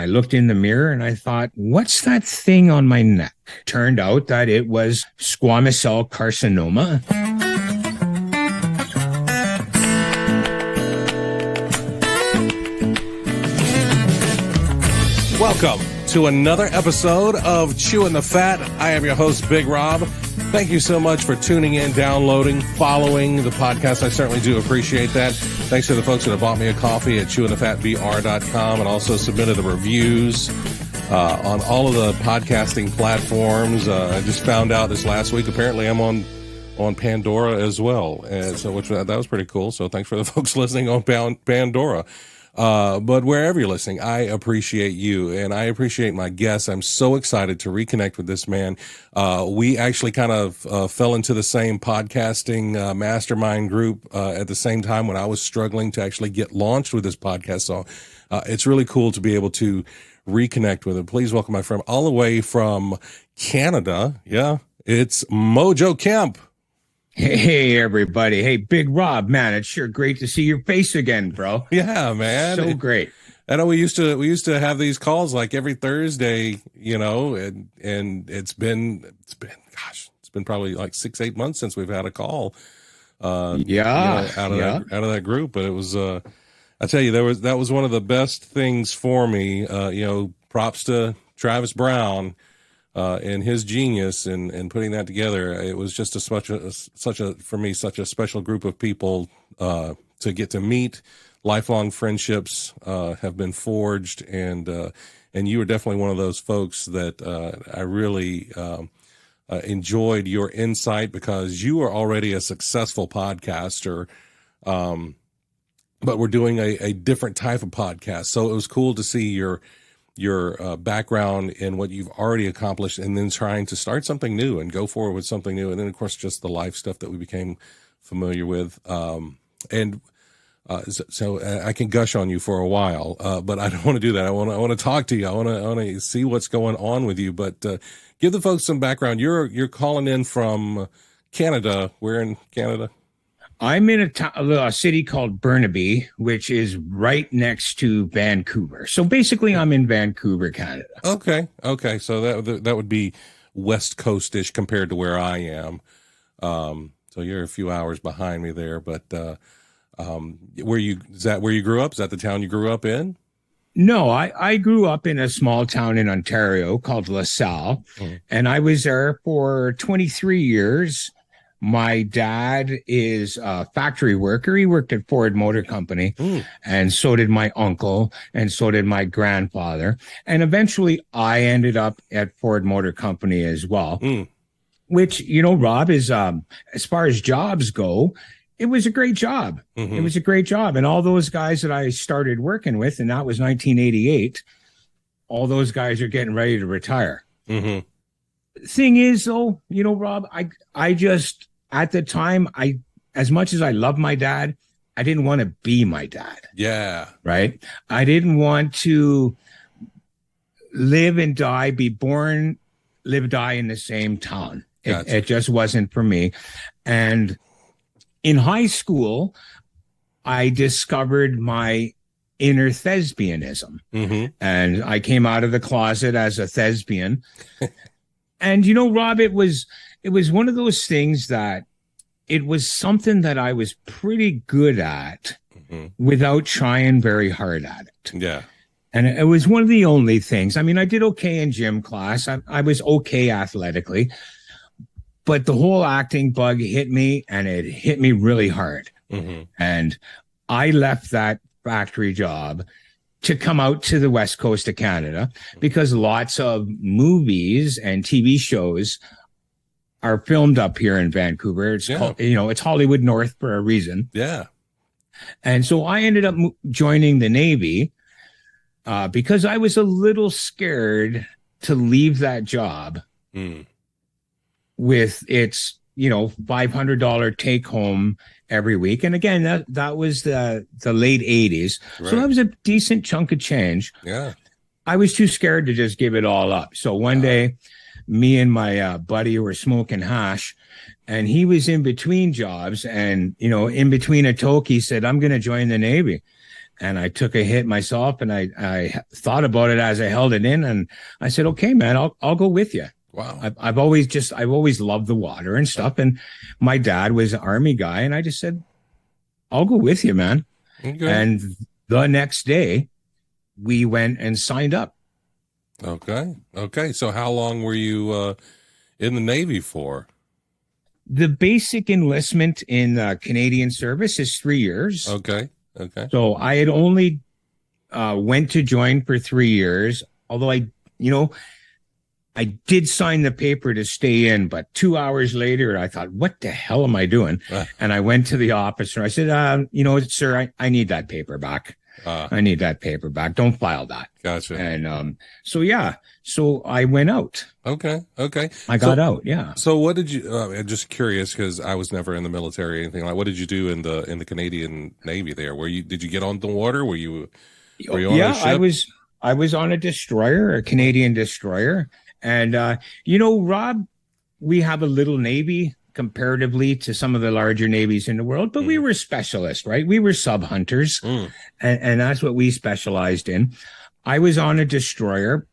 I looked in the mirror and I thought, what's that thing on my neck? Turned out that it was squamous cell carcinoma. Welcome to another episode of Chewing the Fat. I am your host, Big Rob. Thank you so much for tuning in, downloading, following the podcast. I certainly do appreciate that. Thanks to the folks that have bought me a coffee at chewingthefatbr.com and also submitted the reviews on all of the podcasting platforms. I just found out this last week, apparently I'm on Pandora as well. And so that was pretty cool. So thanks for the folks listening on Pandora. But wherever you're listening, I appreciate you and I appreciate my guests. I'm so excited to reconnect with this man. We actually kind of fell into the same podcasting mastermind group at the same time when I was struggling to actually get launched with this podcast. So it's really cool to be able to reconnect with him. Please welcome my friend all the way from Canada. Yeah, it's Mojo Kemp. Hey, everybody. Hey, Big Rob, man, it's sure great to see your face again, bro. Yeah, man. So great. I know we used to have these calls like every Thursday, you know, and it's been probably like 6-8 months since we've had a call. Out of that group. But it was, I tell you, that was one of the best things for me. Props to Travis Brown. And his genius in putting that together. It was just such a special group of people to get to meet. Lifelong friendships have been forged, and you were definitely one of those folks that I really enjoyed your insight, because you are already a successful podcaster, but we're doing a different type of podcast. So it was cool to see your background in what you've already accomplished, and then trying to start something new and go forward with something new. And then of course, just the life stuff that we became familiar with. So I can gush on you for a while, but I don't want to do that. I want to talk to you. I want to see what's going on with you, but give the folks some background. You're calling in from Canada. Where in Canada? I'm in a city called Burnaby, which is right next to Vancouver. So basically, I'm in Vancouver, Canada. Okay. So that would be West Coast-ish compared to where I am. So you're a few hours behind me there. But is that where you grew up? Is that the town you grew up in? No, I grew up in a small town in Ontario called LaSalle, and I was there for 23 years. My dad is a factory worker. He worked at Ford Motor Company, and so did my uncle, and so did my grandfather. And eventually I ended up at Ford Motor Company as well, which, Rob, is as far as jobs go, it was a great job. It was a great job. And all those guys that I started working with, and that was 1988, all those guys are getting ready to retire. Thing is, though, Rob, I just, at the time, as much as I love my dad, I didn't want to be my dad. Yeah. Right. I didn't want to live and die, be born, live, die in the same town. Gotcha. It just wasn't for me. And in high school, I discovered my inner thespianism. And I came out of the closet as a thespian. And, Rob, it was one of those things that it was something that I was pretty good at without trying very hard at it. Yeah. And it was one of the only things. I mean, I did okay in gym class. I was okay athletically, but the whole acting bug hit me, and it hit me really hard. And I left that factory job to come out to the West Coast of Canada, because lots of movies and TV shows are filmed up here in Vancouver. It's called, it's Hollywood North for a reason. Yeah. And so I ended up joining the Navy because I was a little scared to leave that job with its, $500 take home every week. And again, that was the late 80s. Right. So that was a decent chunk of change. Yeah. I was too scared to just give it all up. So one day, me and my buddy were smoking hash, and he was in between jobs, and, in between a toke, he said, I'm going to join the Navy. and I took a hit myself, and I thought about it as I held it in, and I said, okay, man, I'll go with you. Wow. I've always loved the water and stuff. And my dad was an Army guy, and I just said, I'll go with you, man. Okay. And the next day we went and signed up. Okay. So how long were you in the Navy for? The basic enlistment in Canadian service is 3 years. Okay. So I had only went to join for 3 years, although I did sign the paper to stay in, but 2 hours later, I thought, what the hell am I doing? And I went to the officer. I said, sir, I need that paper back. I need that paper back. Don't file that. Gotcha. And so I went out. Okay. I got out. Yeah. So what did you? I'm just curious because I was never in the military or anything like. What did you do in the Canadian Navy? There, did you get on the water? Were you on a ship? I was on a destroyer, a Canadian destroyer, and Rob, we have a little Navy comparatively to some of the larger navies in the world, but we were specialists, right? We were sub hunters, and that's what we specialized in. I was on a destroyer,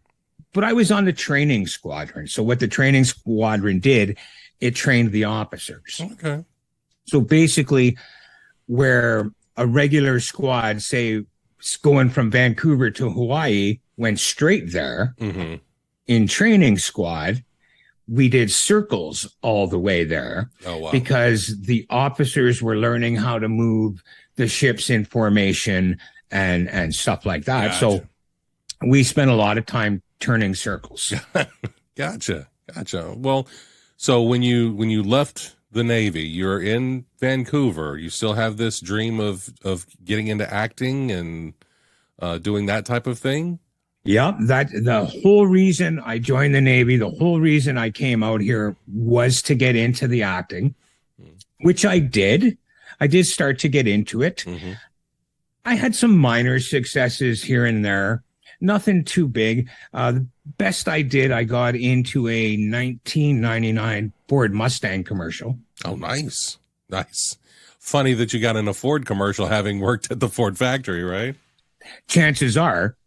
but I was on the training squadron. So what the training squadron did, it trained the officers. Okay. So basically, where a regular squad, say, going from Vancouver to Hawaii, went straight there, in training squad, we did circles all the way there. Oh, wow. Because the officers were learning how to move the ships in formation and stuff like that. Gotcha. So we spent a lot of time turning circles. Gotcha. Well, so when you left the Navy, you're in Vancouver. You still have this dream of getting into acting and doing that type of thing? Yeah, the whole reason I joined the Navy, the whole reason I came out here was to get into the acting, which I did. I did start to get into it. I had some minor successes here and there, nothing too big. The best I did, I got into a 1999 Ford Mustang commercial. Oh, nice. Funny that you got in a Ford commercial having worked at the Ford factory, right? Chances are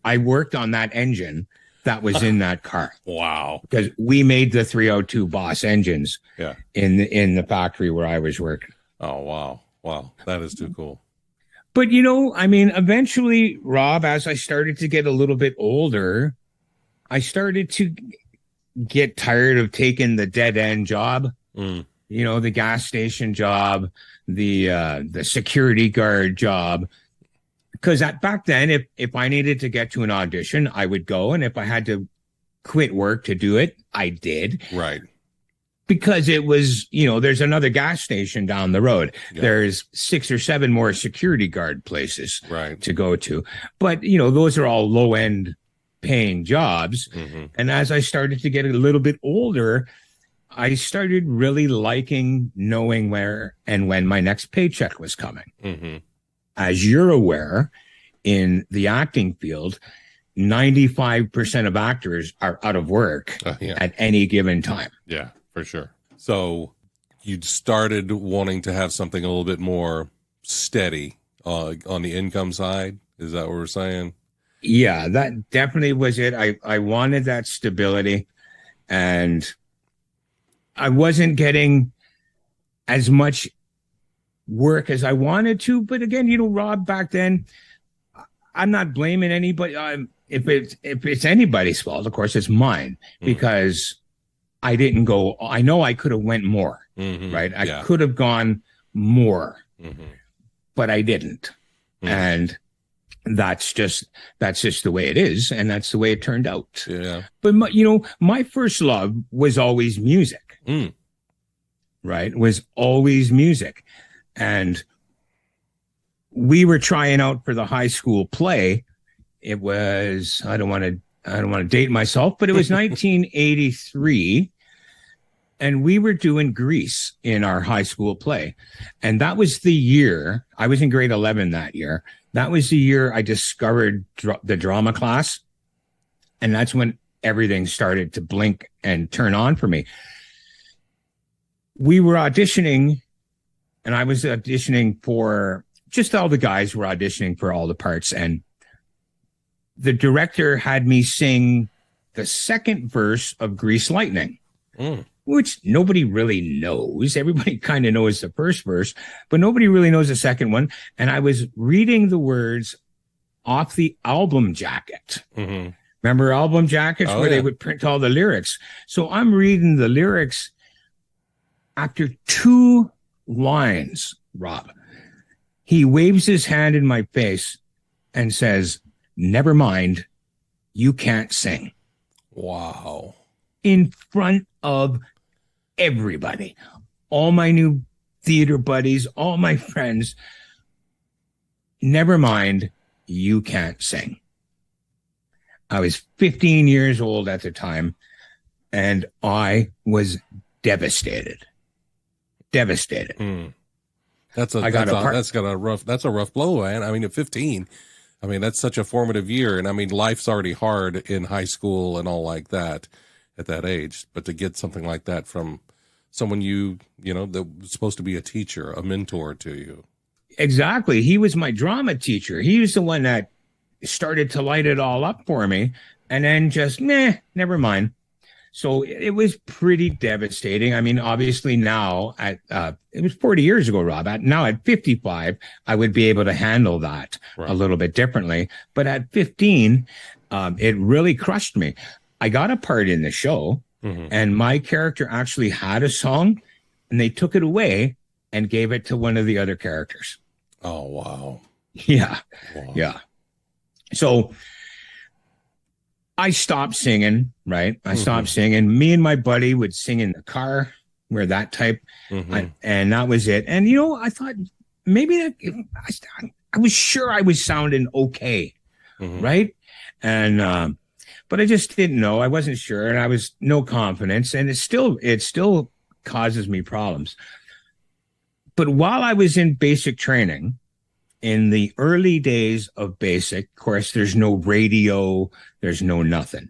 I worked on that engine that was in that car. Wow. Because we made the 302 Boss engines Yeah. in the factory where I was working. Oh, wow. That is too cool. But, eventually, Rob, as I started to get a little bit older, I started to get tired of taking the dead end job, the gas station job, the security guard job. Because back then, if I needed to get to an audition, I would go. And if I had to quit work to do it, I did. Right. Because it was, there's another gas station down the road. Yeah. There's 6 or 7 more security guard places to go to. But, those are all low end paying jobs. And as I started to get a little bit older, I started really liking knowing where and when my next paycheck was coming. As you're aware, in the acting field, 95% of actors are out of work at any given time. Yeah, for sure. So you started wanting to have something a little bit more steady on the income side. Is that what we're saying? Yeah, that definitely was it. I wanted that stability, and I wasn't getting as much work as I wanted to. But again, Rob, back then, I'm not blaming anybody. If it's anybody's fault, of course, it's mine, because I didn't go. I know I could have went more, right? I could have gone more, but I didn't. And that's just the way it is. And that's the way it turned out. Yeah. But my first love was always music, right? Was always music. And we were trying out for the high school play. It was, I don't want to date myself, but it was 1983. And we were doing Grease in our high school play. And that was the year, I was in grade 11 that year. That was the year I discovered the drama class. And that's when everything started to blink and turn on for me. We were auditioning, and I was auditioning for just all the guys were auditioning for all the parts. And the director had me sing the second verse of Grease Lightning, which nobody really knows. Everybody kind of knows the first verse, but nobody really knows the second one. And I was reading the words off the album jacket. Mm-hmm. Remember album jackets where they would print all the lyrics? So I'm reading the lyrics. After 2 lines, Rob, he waves his hand in my face and says, "Never mind, you can't sing." Wow. In front of everybody, all my new theater buddies, all my friends. "Never mind, you can't sing." I was 15 years old at the time, and I was devastated. Devastated. That's a rough blow, man. I mean, at 15, I mean, that's such a formative year. And I mean, life's already hard in high school and all like that at that age. But to get something like that from someone that was supposed to be a teacher, a mentor to you. Exactly. He was my drama teacher. He was the one that started to light it all up for me, and then just, never mind. So it was pretty devastating. I mean, obviously now it was 40 years ago, Rob. Now at 55, I would be able to handle that a little bit differently. But at 15, it really crushed me. I got a part in the show, and my character actually had a song, and they took it away and gave it to one of the other characters. Oh, wow. Yeah. Wow. Yeah. So I stopped singing, right? I stopped singing. Me and my buddy would sing in the car. We're that type. And that was it. And, I thought maybe I was sure I was sounding okay, right? And, but I just didn't know. I wasn't sure, and I was no confidence. And it still causes me problems. But while I was in basic training, in the early days of basic, of course, there's no radio, there's no nothing.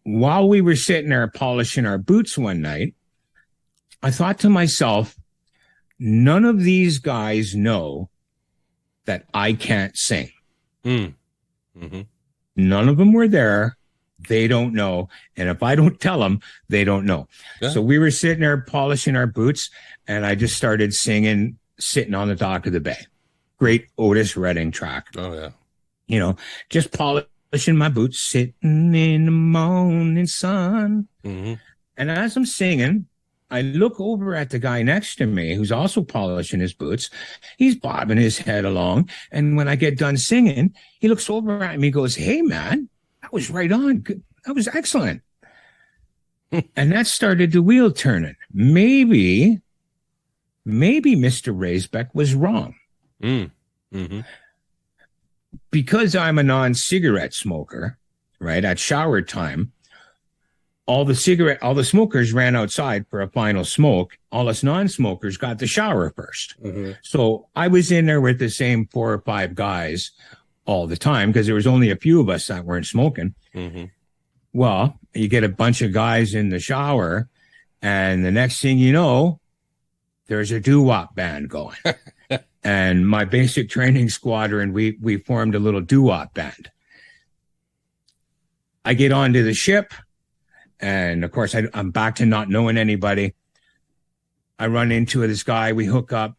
While we were sitting there polishing our boots one night, I thought to myself, none of these guys know that I can't sing. None of them were there. They don't know. And if I don't tell them, they don't know. Yeah. So we were sitting there polishing our boots, and I just started singing, Sitting on the Dock of the Bay. Great Otis Redding track. Oh, yeah. Just polishing my boots, sitting in the morning sun. And as I'm singing, I look over at the guy next to me who's also polishing his boots. He's bobbing his head along. And when I get done singing, he looks over at me and goes, "Hey, man, that was right on. Good. That was excellent." And that started the wheel turning. Maybe Mr. Raisbeck was wrong. Because I'm a non-cigarette smoker, right? At shower time, all the smokers ran outside for a final smoke. All us non-smokers got the shower first. So I was in there with the same 4 or 5 guys all the time because there was only a few of us that weren't smoking. Well, you get a bunch of guys in the shower, and the next thing you know, there's a doo-wop band going. And my basic training squadron, we formed a little doo-wop band. I get onto the ship, and of course, I'm back to not knowing anybody. I run into this guy. We hook up,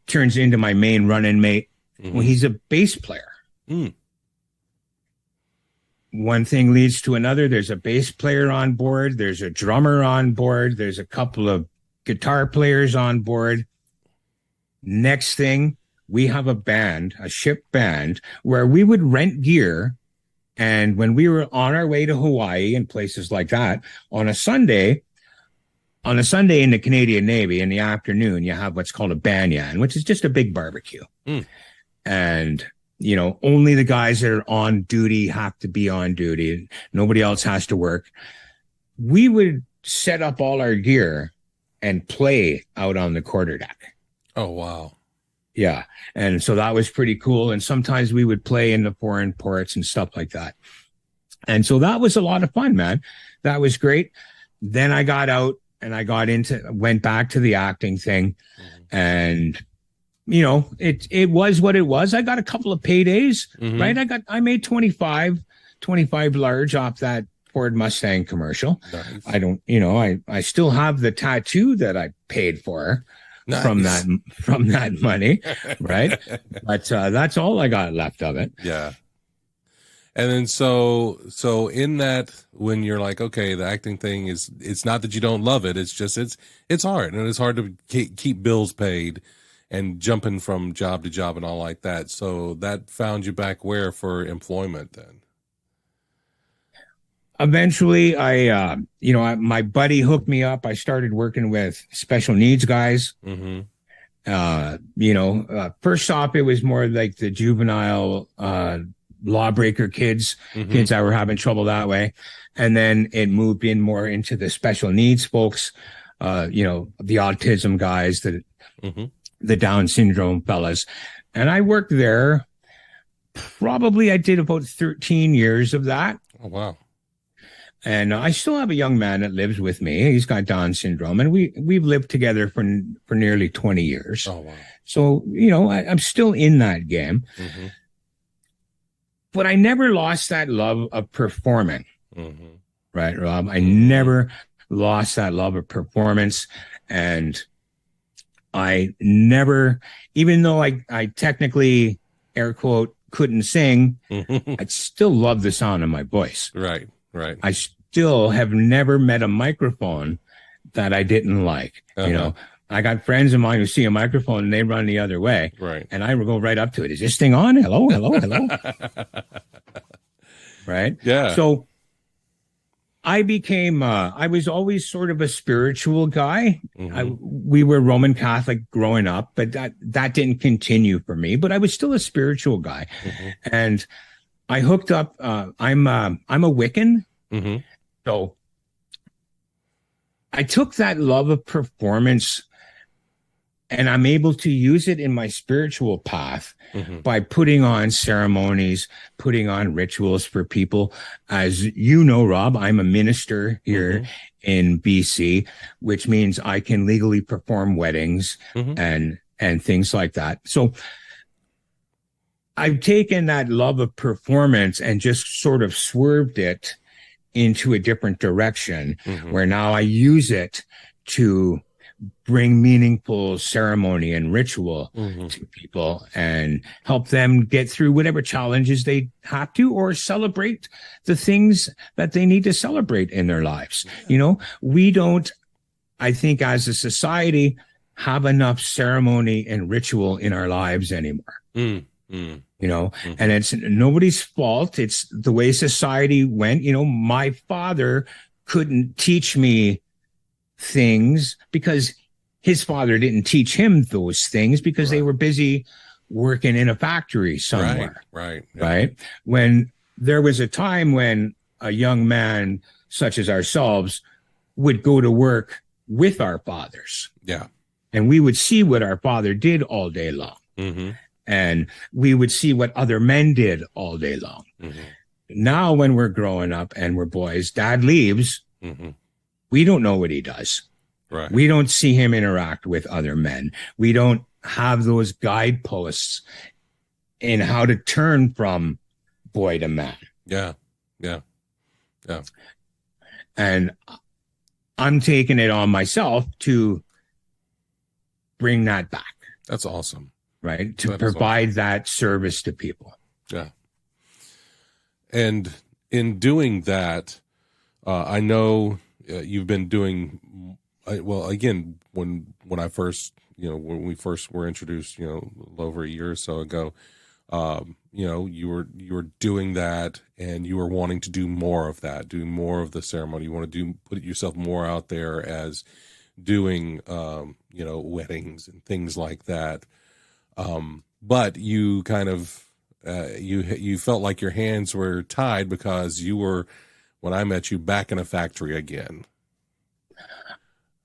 turns into my main running mate. Well, he's a bass player. One thing leads to another. There's a bass player on board. There's a drummer on board. There's a couple of guitar players on board. Next thing, we have a ship band, where we would rent gear. And when we were on our way to Hawaii and places like that, on a Sunday in the Canadian Navy, in the afternoon, you have what's called a banyan, which is just a big barbecue. And, only the guys that are on duty have to be on duty. Nobody else has to work. We would set up all our gear and play out on the quarterdeck. Oh, wow. Yeah. And so that was pretty cool. And sometimes we would play in the foreign ports and stuff like that. And so that was a lot of fun, man. That was great. Then I got out and went back to the acting thing. And it was what it was. I got a couple of paydays, Mhm. right? I made 25 large off that Ford Mustang commercial. Nice. I don't, I still have the tattoo that I paid for from Nice. that money, right? But that's all I got left of it. Yeah. And then so in that, when you're like, okay, the acting thing it's not that you don't love it, it's just it's hard, and it's hard to keep bills paid and jumping from job to job and all like that. So that found you back where for employment then? Eventually, my buddy hooked me up. I started working with special needs guys. Mm-hmm. First off, it was more like the juvenile lawbreaker kids that were having trouble that way. And then it moved in more into the special needs folks, the autism guys, the Down syndrome fellas. And I worked there. Probably I did about 13 years of that. Oh, wow. And I still have a young man that lives with me. He's got Down syndrome, and we've lived together for nearly 20 years. Oh, wow. So, I'm still in that game. Mm-hmm. But I never lost that love of performing. Mm-hmm. Right, Rob? I never lost that love of performance. And I never, even though I technically, air quote, couldn't sing, I'd still love the sound of my voice. Right. I still have never met a microphone that I didn't like. I got friends of mine who see a microphone and they run the other way. Right. And I will go right up to it. Is this thing on? Hello. Right. Yeah. So I became, I was always sort of a spiritual guy. Mm-hmm. We were Roman Catholic growing up, but that didn't continue for me, but I was still a spiritual guy. Mm-hmm. And I hooked up, I'm a Wiccan. Mm-hmm. So I took that love of performance and I'm able to use it in my spiritual path by putting on ceremonies, putting on rituals for people. As you know, Rob, I'm a minister here in BC, which means I can legally perform weddings and things like that. So I've taken that love of performance and just sort of swerved it into a different direction where now I use it to bring meaningful ceremony and ritual to people and help them get through whatever challenges they have to, or celebrate the things that they need to celebrate in their lives. We don't, I think, as a society, have enough ceremony and ritual in our lives anymore. And it's nobody's fault. It's the way society went. My father couldn't teach me things because his father didn't teach him those things because they were busy working in a factory somewhere. Right. When there was a time when a young man such as ourselves would go to work with our fathers. Yeah. And we would see what our father did all day long. And we would see what other men did all day long. Now, when we're growing up and we're boys, dad leaves. We don't know what he does. Right. We don't see him interact with other men. We don't have those guideposts in how to turn from boy to man. Yeah. And I'm taking it on myself to bring that back. That's awesome. Right. To provide that service to people. Yeah. And in doing that, I know you've been doing well. Again, when I first, when we first were introduced, a little over a year or so ago, you were doing that, and you were wanting to do more of that, do more of the ceremony. You want to put yourself more out there as doing, weddings and things like that. But you kind of you felt like your hands were tied because you were, when I met you, back in a factory again.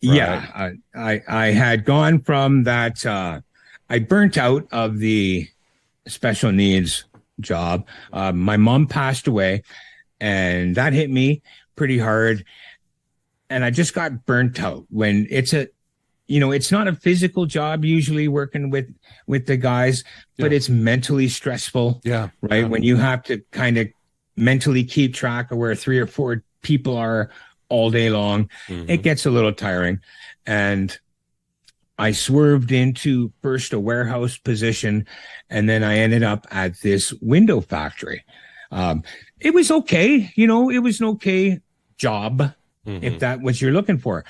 Right? Yeah, I had gone from that. I burnt out of the special needs job. My mom passed away, and that hit me pretty hard. And I just got burnt out. When it's it's not a physical job usually working with the guys, but it's mentally stressful. Yeah. Right. Yeah. When you have to kind of mentally keep track of where 3 or 4 people are all day long, it gets a little tiring. And I swerved into first a warehouse position, and then I ended up at this window factory. It was okay. It was an okay job if that what you're looking for.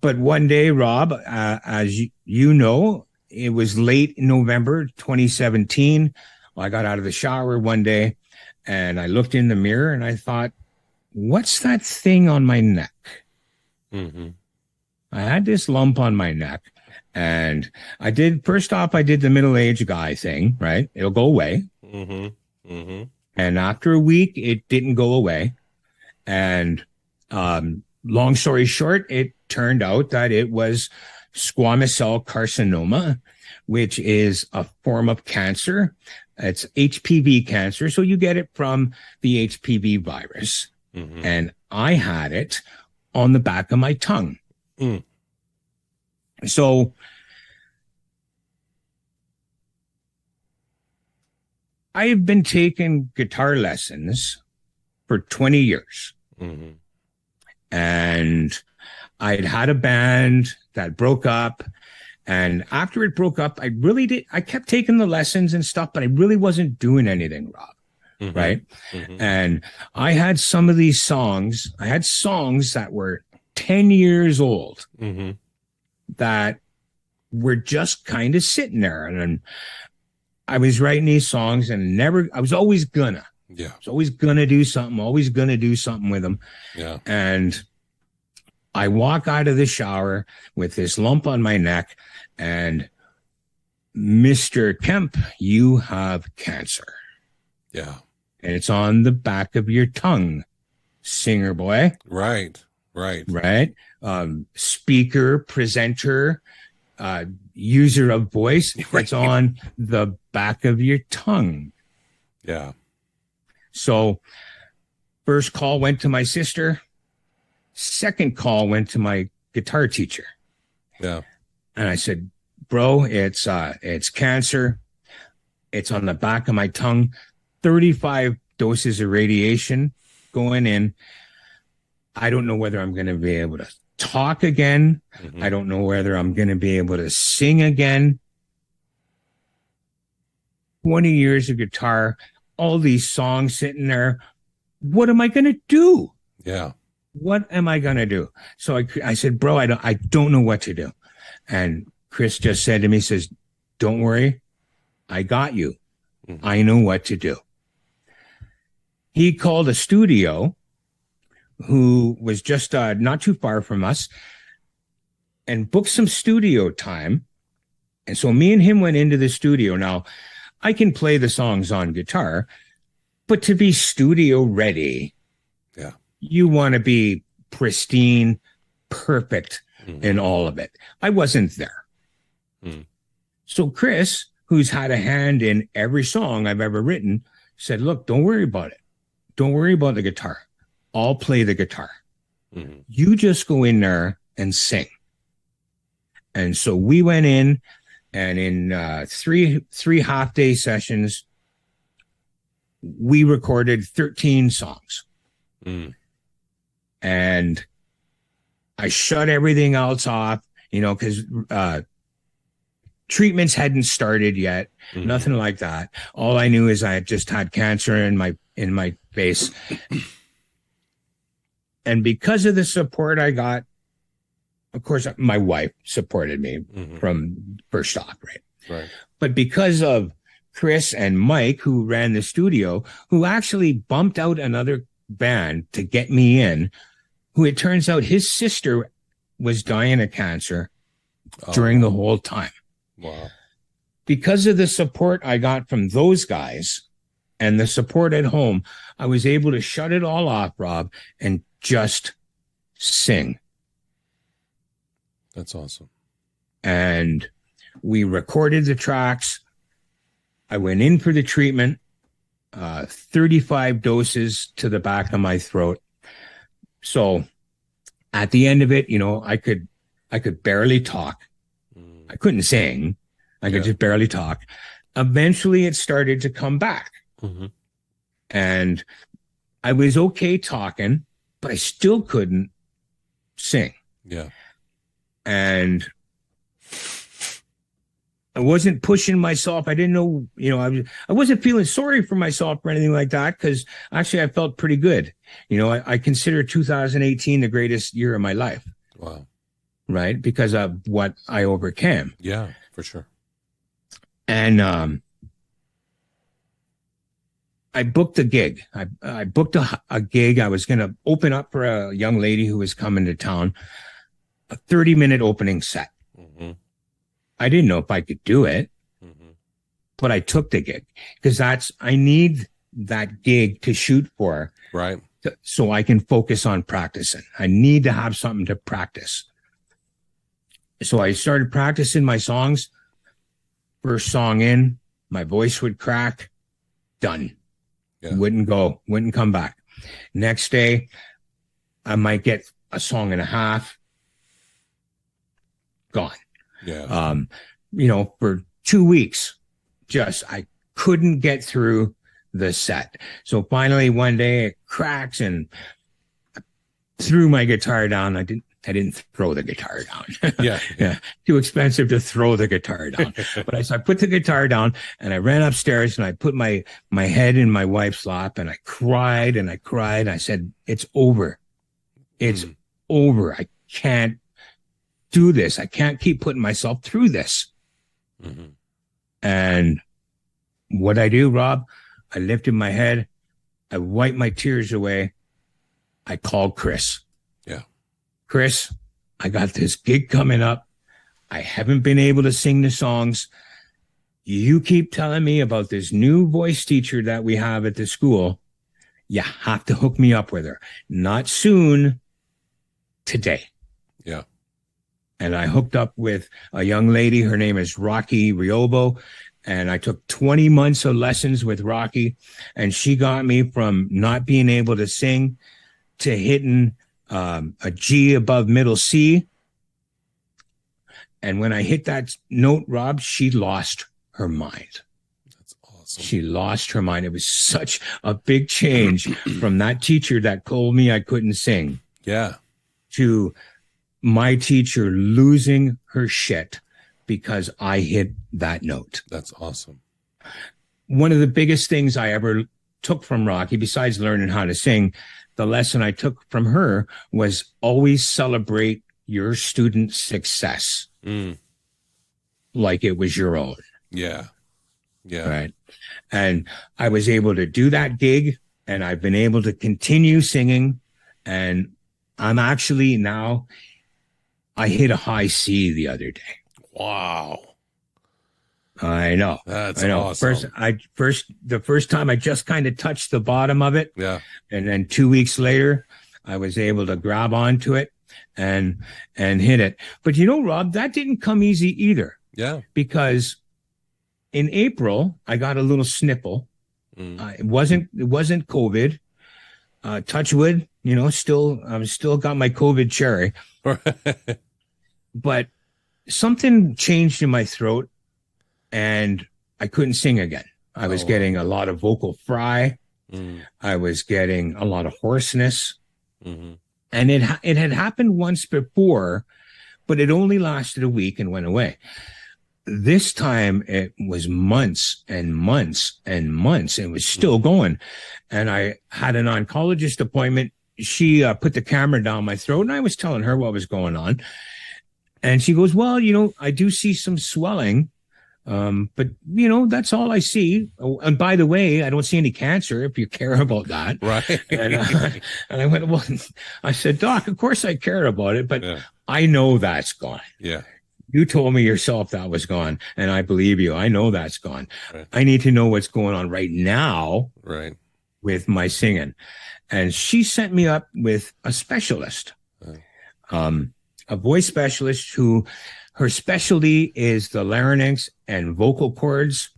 But one day, Rob, as you know, it was late November 2017. I got out of the shower one day and I looked in the mirror and I thought, what's that thing on my neck? I had this lump on my neck, and I did the middle-aged guy thing, right? It'll go away. And after a week, it didn't go away. And long story short, it turned out that it was squamous cell carcinoma, which is a form of cancer. It's HPV cancer. So you get it from the HPV virus. And I had it on the back of my tongue. So I have been taking guitar lessons for 20 years. And I'd had a band that broke up. And after it broke up, I kept taking the lessons and stuff, but I really wasn't doing anything, Rob. Right. And I had some of these songs. I had songs that were 10 years old that were just kind of sitting there. And I was writing these songs and I was always gonna. Yeah. I was always gonna do something with them. Yeah. And I walk out of the shower with this lump on my neck, and Mr. Kemp, you have cancer. Yeah. And it's on the back of your tongue, singer boy. Right. Speaker, presenter, user of voice. It's on the back of your tongue. Yeah. So first call went to my sister. Second call went to my guitar teacher. Yeah. And I said, bro, it's cancer. It's on the back of my tongue. 35 doses of radiation going in. I don't know whether I'm going to be able to talk again. I don't know whether I'm going to be able to sing again. 20 years of guitar, all these songs sitting there. What am I going to do? Yeah. What am I going to do? So I said, bro, I don't know what to do. And Chris just said to me, says, don't worry. I got you. I know what to do. He called a studio who was just not too far from us and booked some studio time. And so me and him went into the studio. Now, I can play the songs on guitar, but to be studio ready, you want to be pristine, perfect in all of it. I wasn't there. So Chris, who's had a hand in every song I've ever written, said, look, don't worry about it. Don't worry about the guitar. I'll play the guitar. You just go in there and sing. And so we went in, and in three half-day sessions, we recorded 13 songs. And I shut everything else off, because treatments hadn't started yet, nothing like that. All I knew is I had just had cancer in my face. And because of the support I got, of course, my wife supported me from first off, right? But because of Chris and Mike, who ran the studio, who actually bumped out another band to get me in, who it turns out his sister was dying of cancer during the whole time. Wow. Because of the support I got from those guys and the support at home, I was able to shut it all off, Rob, and just sing. That's awesome. And we recorded the tracks. I went in for the treatment, 35 doses to the back of my throat. So at the end of it, I could I could barely talk. I couldn't sing. I could just barely talk. Eventually, it started to come back. And I was okay talking, but I still couldn't sing. Yeah. And I wasn't pushing myself. I didn't know, I wasn't feeling sorry for myself or anything like that, because actually I felt pretty good. I consider 2018 the greatest year of my life. Wow. Right? Because of what I overcame. Yeah, for sure. And I booked a gig. I booked a gig. I was going to open up for a young lady who was coming to town, a 30-minute opening set. I didn't know if I could do it, but I took the gig because I need that gig to shoot for. Right. So I can focus on practicing. I need to have something to practice. So I started practicing my songs. First song in, my voice would crack. Done. Yeah. Wouldn't come back. Next day, I might get a song and a half. Gone. Yeah. For 2 weeks, I couldn't get through the set. So finally one day it cracks and I threw my guitar down. I didn't throw the guitar down. Yeah. Too expensive to throw the guitar down. But I put the guitar down and I ran upstairs and I put my head in my wife's lap and I cried and I cried. I said, it's over. It's over. I can't do this. I can't keep putting myself through this. And what I do, Rob, I lifted my head. I wiped my tears away. I called Chris. Yeah. Chris, I got this gig coming up. I haven't been able to sing the songs. You keep telling me about this new voice teacher that we have at the school. You have to hook me up with her. Not soon, today. Yeah. And I hooked up with a young lady. Her name is Rocky Riobo. And I took 20 months of lessons with Rocky. And she got me from not being able to sing to hitting a G above middle C. And when I hit that note, Rob, she lost her mind. That's awesome. She lost her mind. It was such a big change from that teacher that told me I couldn't sing. Yeah. To my teacher losing her shit because I hit that note. That's awesome. One of the biggest things I ever took from Rocky, besides learning how to sing, the lesson I took from her was always celebrate your student's success like it was your own. Yeah. Yeah. Right. And I was able to do that gig and I've been able to continue singing. And I'm actually now, I hit a high C the other day. Wow. I know. That's I know. awesome. The first time I just kind of touched the bottom of it. Yeah. And then 2 weeks later, I was able to grab onto it and hit it. But Rob, that didn't come easy either. Yeah. Because in April, I got a little snipple. It wasn't COVID. Touch wood, I've still got my COVID cherry. But something changed in my throat and I couldn't sing again. I was getting a lot of vocal fry. I was getting a lot of hoarseness. And it had happened once before, but it only lasted a week and went away. This time it was months and months and months and it was still going. And I had an oncologist appointment. She put the camera down my throat and I was telling her what was going on. And she goes, well, I do see some swelling. But that's all I see. Oh, and by the way, I don't see any cancer if you care about that. Right. And I went, well, I said, Doc, of course I care about it, but I know that's gone. Yeah. You told me yourself that was gone, and I believe you. I know that's gone. Right. I need to know what's going on right now with my singing. And she sent me up with a specialist, a voice specialist who her specialty is the larynx and vocal cords.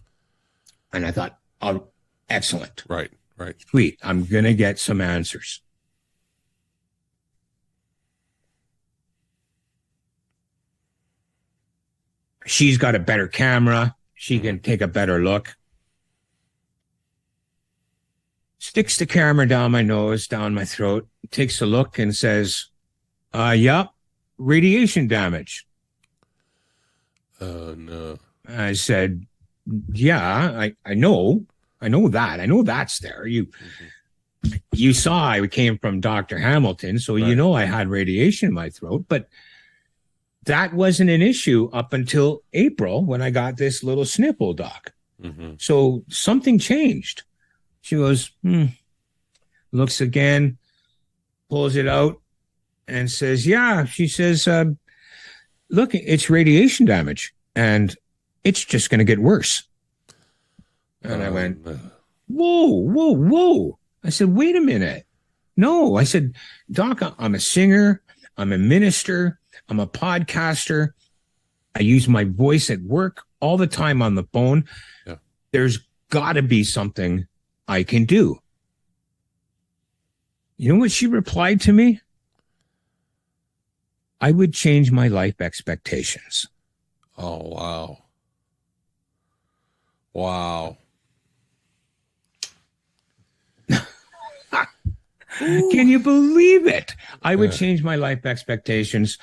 And I thought, oh, excellent. Right. Sweet. I'm going to get some answers. She's got a better camera. She can take a better look. Sticks the camera down my nose, down my throat, takes a look and says, yep, radiation damage. Oh, no. I said, yeah, I know that. I know that's there. You saw I came from Dr. Hamilton, so Right. you know I had radiation in my throat, but that wasn't an issue up until April when I got this little snipple, doc. Mm-hmm. So something changed. She goes, looks again, pulls it out and says, yeah. She says, look, it's radiation damage and it's just going to get worse. And I went, whoa. I said, wait a minute. No, I said, doc, I'm a singer. I'm a minister. I'm a podcaster. I use my voice at work all the time on the phone. Yeah. There's got to be something I can do. You know what she replied to me? I would change my life expectations. Oh, wow. Wow. Can you believe it? I would change my life expectations.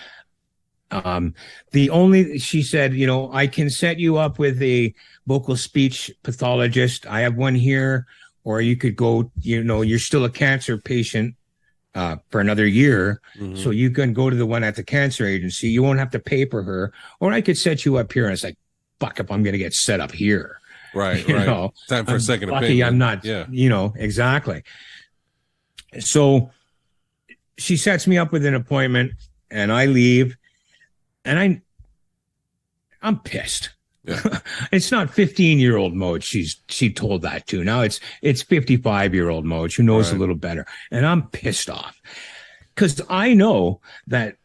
She said, you know, I can set you up with a vocal speech pathologist. I have one here, or you could go, you know, you're still a cancer patient for another year. Mm-hmm. So you can go to the one at the cancer agency. You won't have to pay for her, or I could set you up here. And it's like, fuck, if I'm going to get set up here. Right. You know, time for a second lucky opinion. I'm not, Yeah. you know, exactly. So she sets me up with an appointment and I leave and I'm pissed. Yeah. It's not 15-year-old Moj she told that to. Now it's 55-year-old Moj who knows a little better. And I'm pissed off because I know that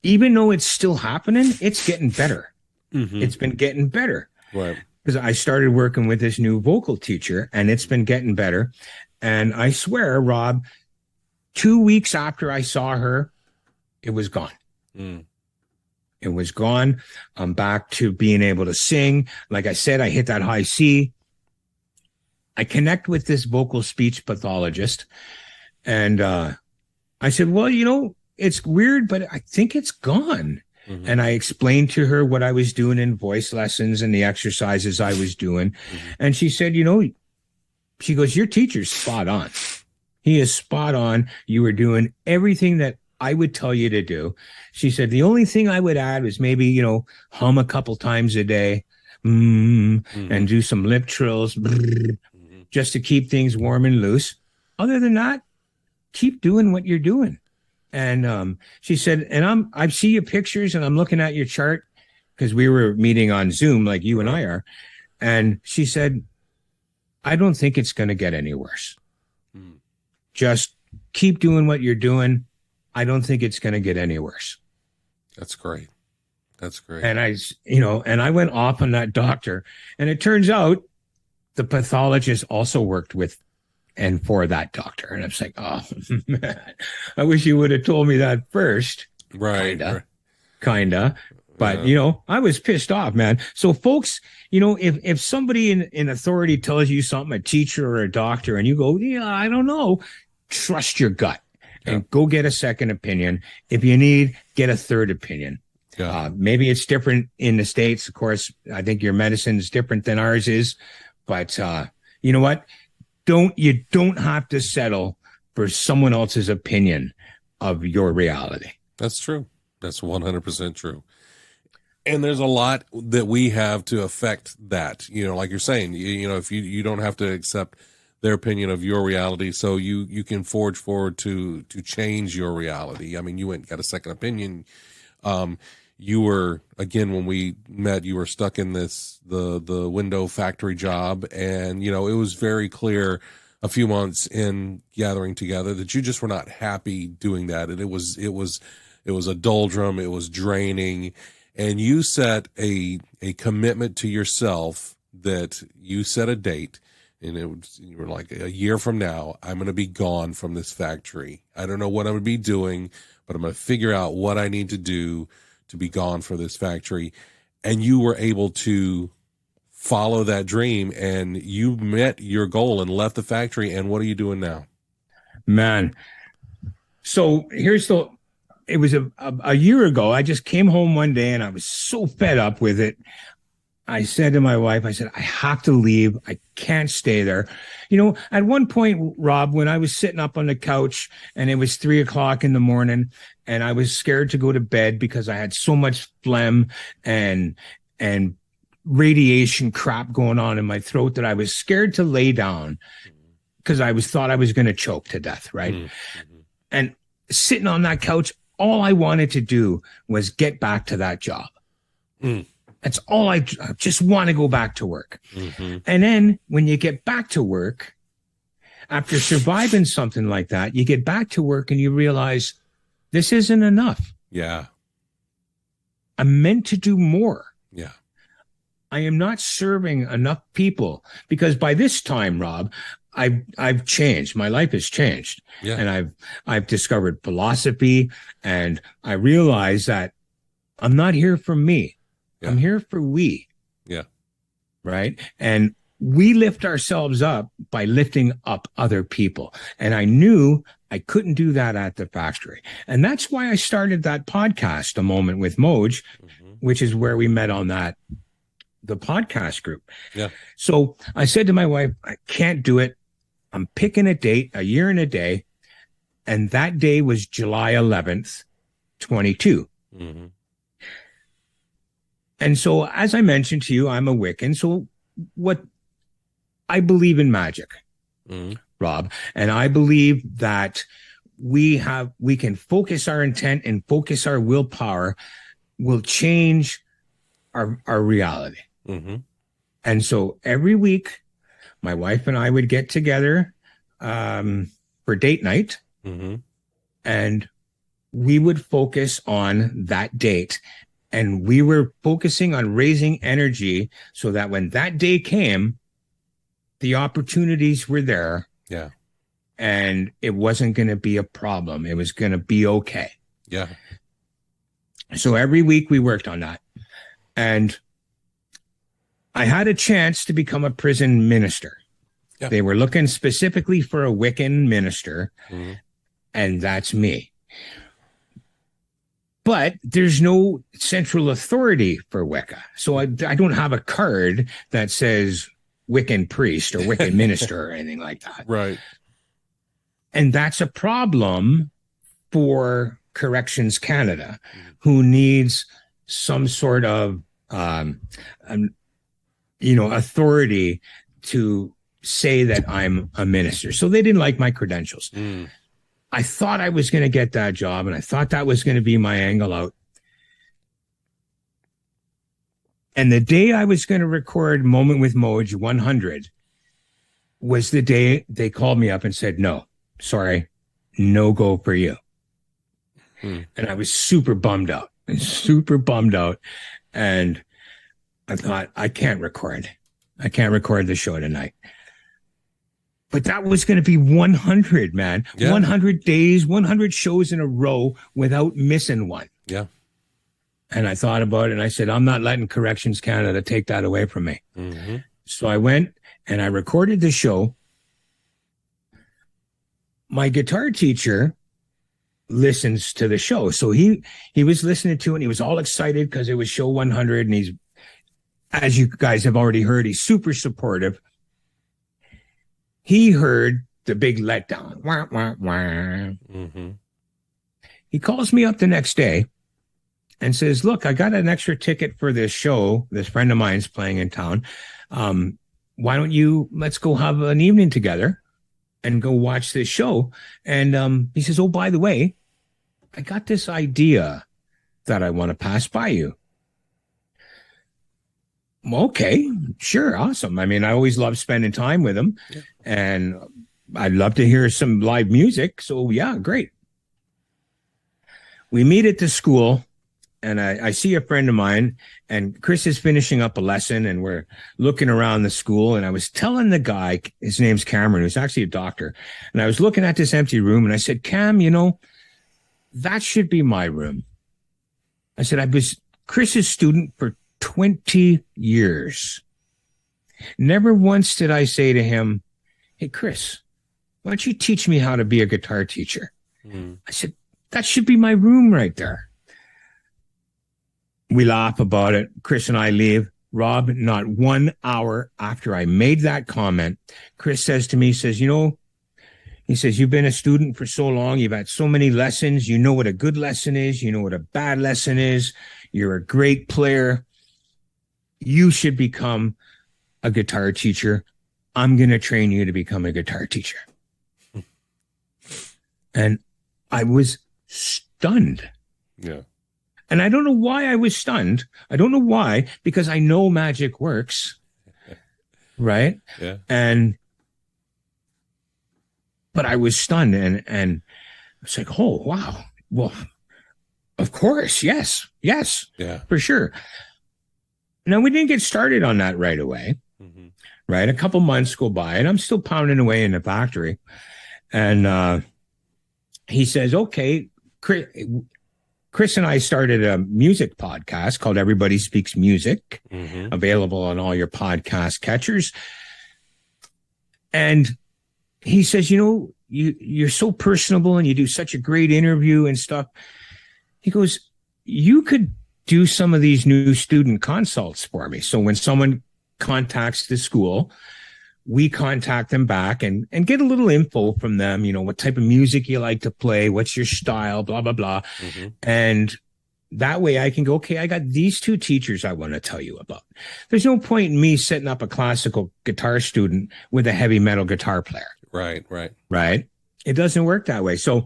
even though it's still happening, it's getting better. Mm-hmm. It's been getting better. Right. Because I started working with this new vocal teacher and it's been getting better. And I swear, Rob, 2 weeks after I saw her, it was gone. Mm. It was gone. I'm back to being able to sing. Like I said, I hit that high C. I connect with this vocal speech pathologist. And I said, well, you know, it's weird, but I think it's gone. Mm-hmm. And I explained to her what I was doing in voice lessons and the exercises I was doing. Mm-hmm. And she said, you know, she goes, your teacher's spot on. He is spot on. You were doing everything that I would tell you to do. She said, the only thing I would add was maybe, you know, hum a couple times a day and do some lip trills just to keep things warm and loose. Other than that, keep doing what you're doing. And she said, and I see your pictures and I'm looking at your chart because we were meeting on Zoom like you and I are. And she said, I don't think it's going to get any worse. Just keep doing what you're doing. I don't think it's going to get any worse. That's great. That's great. And I went off on that doctor. And it turns out the pathologist also worked with and for that doctor. And I was like, oh, man, I wish you would have told me that first. Right. Kinda. But, you know, I was pissed off, man. So, folks, you know, if somebody in authority tells you something, a teacher or a doctor, and you go, yeah, I don't know, trust your gut and go get a second opinion. If you need, get a third opinion. Yeah. Maybe it's different in the States. Of course, I think your medicine is different than ours is. But you know what? You don't have to settle for someone else's opinion of your reality. That's true. That's 100% true. And there's a lot that we have to affect that, you know, like you're saying, you know, if you don't have to accept their opinion of your reality, so you can forge forward to change your reality. I mean, you went and got a second opinion. You were, again, when we met, you were stuck in the window factory job. And, you know, it was very clear a few months in gathering together that you just were not happy doing that. And it was a doldrum. It was draining. And you set a commitment to yourself that you set a date. And you were like, a year from now, I'm going to be gone from this factory. I don't know what I'm going to be doing, but I'm going to figure out what I need to do to be gone for this factory. and you were able to follow that dream, and you met your goal and left the factory. And what are you doing now? Man. So it was a year ago. I just came home one day and I was so fed up with it. I said to my wife, I have to leave. I can't stay there. At one point, Rob, when I was sitting up on the couch and it was 3:00 in the morning and I was scared to go to bed because I had so much phlegm and radiation crap going on in my throat that I was scared to lay down because I thought I was going to choke to death. Right. Mm-hmm. And sitting on that couch, all I wanted to do was get back to that job. That's all. I just want to go back to work. Mm-hmm. And then when you get back to work, after surviving something like that, you get back to work and you realize this isn't enough. Yeah. I'm meant to do more. Yeah. I am not serving enough people, because by this time, Rob, I've changed. My life has changed. Yeah. And I've discovered philosophy, and I realize that I'm not here for me. Yeah. I'm here for we. Yeah. Right. And we lift ourselves up by lifting up other people. And I knew I couldn't do that at the factory. And that's why I started that podcast, A Moment Wtih Moj, which is where we met on the podcast group. Yeah. So I said to my wife, I can't do it. I'm picking a date, a year and a day. And that day was July 11th, 22. Mm-hmm. And so, as I mentioned to you, I'm a Wiccan. So I believe in magic, Rob. And I believe that we can focus our intent and focus our willpower will change our reality. Mm-hmm. And so every week, my wife and I would get together for date night, and we would focus on that date. And we were focusing on raising energy so that when that day came, the opportunities were there. Yeah. And it wasn't going to be a problem. It was going to be okay. Yeah. So every week we worked on that. And I had a chance to become a prison minister. Yeah. They were looking specifically for a Wiccan minister, and that's me. But there's no central authority for Wicca. So I don't have a card that says Wiccan priest or Wiccan minister or anything like that. Right. And that's a problem for Corrections Canada, who needs some sort of, authority to say that I'm a minister. So they didn't like my credentials. I thought I was going to get that job, and I thought that was going to be my angle out. And the day I was going to record Moment Wtih Moj 100 was the day they called me up and said, no, sorry, no go for you. And I was super bummed out. And I thought, I can't record the show tonight. But that was going to be 100, man. Yeah. 100 days, 100 shows in a row without missing one. Yeah. And I thought about it, and I said, I'm not letting Corrections Canada take that away from me. So I went and I recorded the show. My guitar teacher listens to the show. So he was listening to it, and he was all excited because it was show 100. And he's, as you guys have already heard, he's super supportive. He heard the big letdown. Wah, wah, wah. He calls me up the next day and says, look, I got an extra ticket for this show. This friend of mine's playing in town. Why don't let's go have an evening together and go watch this show. And he says, oh, by the way, I got this idea that I want to pass by you. Okay, sure. Awesome. I mean, I always love spending time with him, and I'd love to hear some live music. So yeah, great. We meet at the school, and I see a friend of mine, and Chris is finishing up a lesson, and we're looking around the school, and I was telling the guy, his name's Cameron, who's actually a doctor. And I was looking at this empty room, and I said, Cam, that should be my room. I said, I was Chris's student for 20 years. Never once did I say to him, hey, Chris, why don't you teach me how to be a guitar teacher? I said, that should be my room right there. We laugh about it. Chris and I leave. Rob, not 1 hour after I made that comment, Chris says to me, he says, you've been a student for so long. You've had so many lessons. You know what a good lesson is. You know what a bad lesson is. You're a great player. You should become a guitar teacher. I'm going to train you to become a guitar teacher. And I was stunned. Yeah. And I don't know why I was stunned. I don't know why, because I know magic works. Right? Yeah. But I was stunned and it's like, oh, wow. Well, of course. Yes. Yeah. For sure. Now, we didn't get started on that right away. Mm-hmm. Right? A couple months go by and I'm still pounding away in the factory. And he says, okay, Chris and I started a music podcast called Everybody Speaks Music, available on all your podcast catchers. And he says, you're so personable and you do such a great interview and stuff. He goes, you could do some of these new student consults for me. So when someone contacts the school, we contact them back and get a little info from them, what type of music you like to play, what's your style, blah, blah, blah. And that way I can go, okay, I got these two teachers I want to tell you about. There's no point in me setting up a classical guitar student with a heavy metal guitar player. Right. It doesn't work that way. So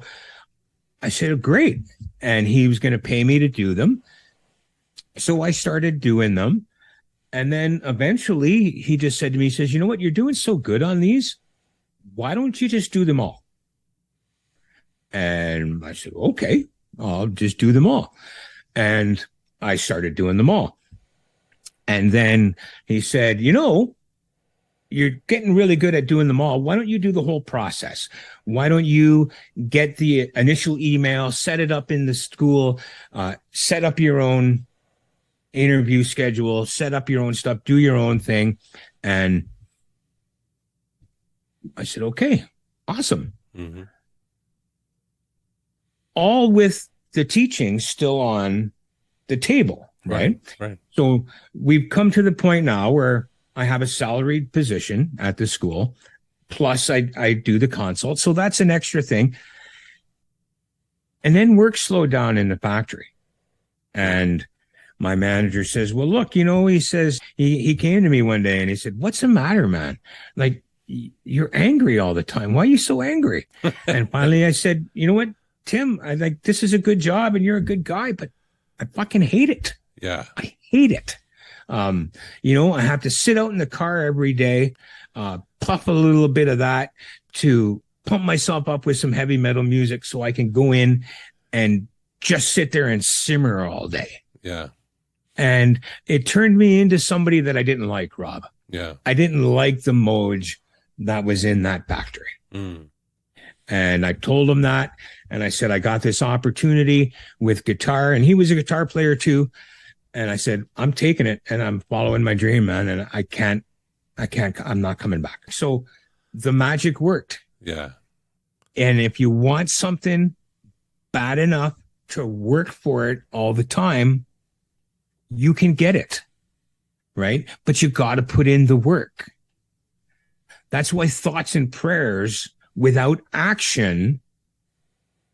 I said, great. And he was going to pay me to do them. So I started doing them. And then eventually he just said to me, he says, you know what? You're doing so good on these. Why don't you just do them all? And I said, okay, I'll just do them all. And I started doing them all. And then he said, you're getting really good at doing them all. Why don't you do the whole process? Why don't you get the initial email, set it up in the school, set up your own interview schedule, set up your own stuff, do your own thing. And I said, okay, awesome. All with the teaching still on the table, right? So we've come to the point now where I have a salaried position at the school, plus I do the consult. So that's an extra thing. And then work slowed down in the factory. And my manager says, well, look, he says, he came to me one day and he said, what's the matter, man? Like, you're angry all the time. Why are you so angry? And finally I said, you know what, Tim, this is a good job and you're a good guy, but I fucking hate it. Yeah. I hate it. I have to sit out in the car every day, puff a little bit of that to pump myself up with some heavy metal music so I can go in and just sit there and simmer all day. Yeah. And it turned me into somebody that I didn't like, Rob. Yeah. I didn't like the Moj that was in that factory. And I told him that. And I said, I got this opportunity with guitar. And he was a guitar player too. And I said, I'm taking it and I'm following my dream, man. And I'm not coming back. So the magic worked. Yeah. And if you want something bad enough to work for it all the time, you can get it, right? But you got to put in the work. That's why thoughts and prayers without action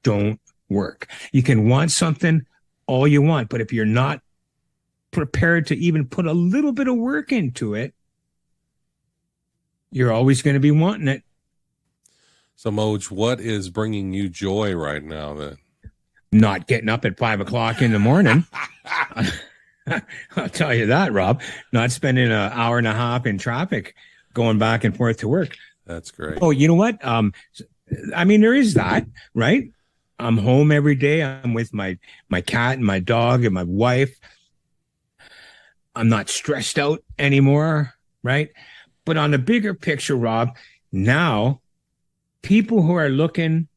don't work. You can want something all you want, but if you're not prepared to even put a little bit of work into it, you're always going to be wanting it. So, Moj, what is bringing you joy right now then? Not getting up at 5 o'clock in the morning. I'll tell you that, Rob. Not spending an hour and a half in traffic going back and forth to work. That's great. Oh, you know what? There is that, right? I'm home every day. I'm with my cat and my dog and my wife. I'm not stressed out anymore, right? But on the bigger picture, Rob, now people who are looking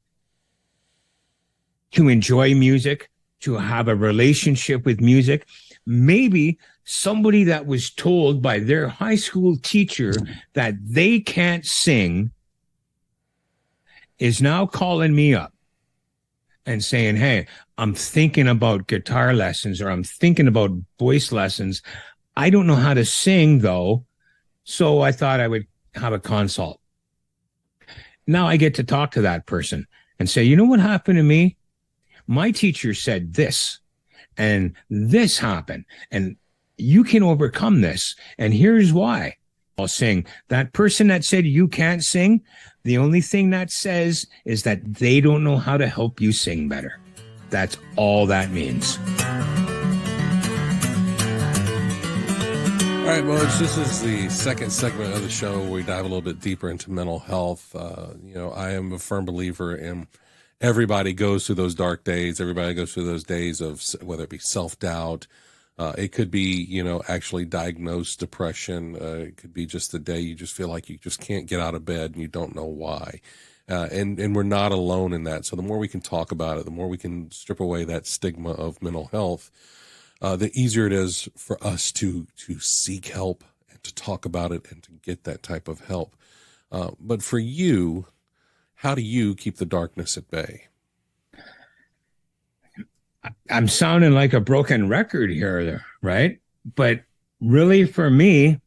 to enjoy music, to have a relationship with music. Maybe somebody that was told by their high school teacher that they can't sing is now calling me up and saying, hey, I'm thinking about guitar lessons, or I'm thinking about voice lessons. I don't know how to sing, though, so I thought I would have a consult. Now I get to talk to that person and say, you know what happened to me? My teacher said this, and this happened, and you can overcome this, and here's why. I'll sing. That person that said you can't sing, the only thing that says is that they don't know how to help you sing better. That's all that means. All right, Moj, this is the second segment of the show where we dive a little bit deeper into mental health. I am a firm believer in everybody goes through those dark days. Everybody goes through those days of whether it be self-doubt. It could be, actually diagnosed depression. It could be just the day you just feel like you just can't get out of bed and you don't know why. And we're not alone in that. So the more we can talk about it, the more we can strip away that stigma of mental health, the easier it is for us to seek help and to talk about it and to get that type of help. But for you, how do you keep the darkness at bay? I'm sounding like a broken record here, right? But really, for me,